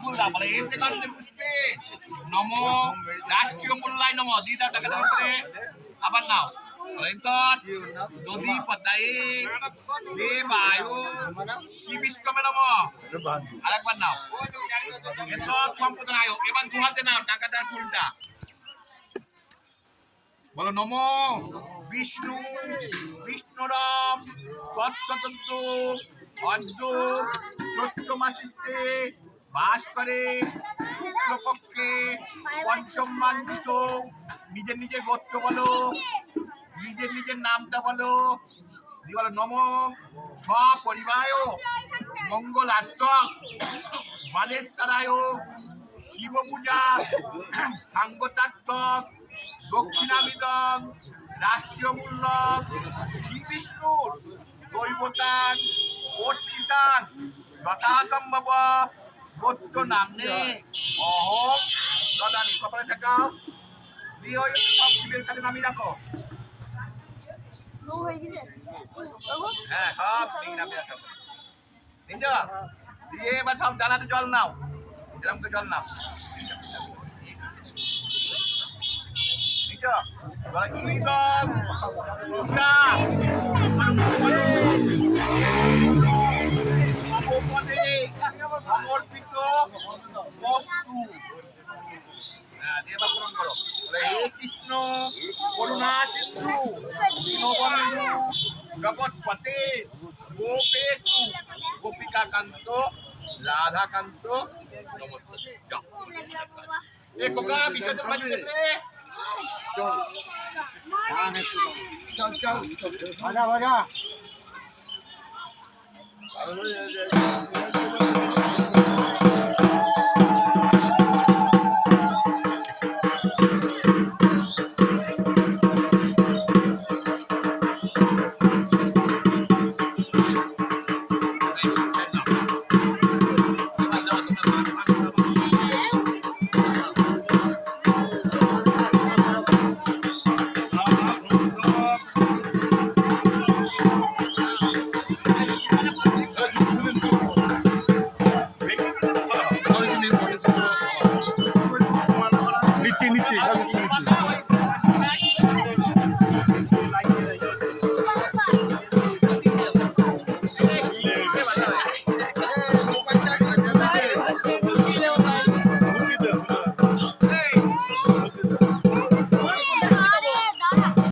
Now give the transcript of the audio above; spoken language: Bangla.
ফুল দাও বলে এতে কান্তে পুষ্পে নম রাষ্ট্রীয় মূল্যায় নম দিদা টাকা দাও করে আবার নাও Lengkot, Dodi Padai, Devayu, Sibiskame namo. Arakban now. Lengkot Sampudanayo, Evan Duhate now, Takadar Kulta. Bolo Nomo, Vishnu, Vishnuram, Vatsatantu, Addu, Chottomasiste, Bhaskare, Shuklopokke, Panchammandito, নিজের নিজের গোত্র বলো নিজের নিজের নামটা বলো বলো নম সপরিবায় মঙ্গলার্থক বালেশ্বরায় শিব পূজা সাঙ্গতার্থক দক্ষিণামিদং রাষ্ট্রীয় মূল্যক শ্রী বিষ্ণুর দৈবতান অর্চিতান যথাসম্ভব গোত্র নামে অহম দদানি কপালে থাকাও সব শিবের কাছে নামিয়ে রাখো হ্যাঁ সব নামিয়ে রাখো দিয়ে এবার সব জানাতে জল নাও এরকম করে জল নাও সমর্পিত বস্তু দেবাকরণ করো হে কৃষ্ণ করুণা সিন্ধু দীনবন্ধু জগৎপতে গোপেশু গোপিকাকান্ত রাধাকান্ত নমস্তে এ কোকা বিসর্জন বাজে চল চল বাজা বাজা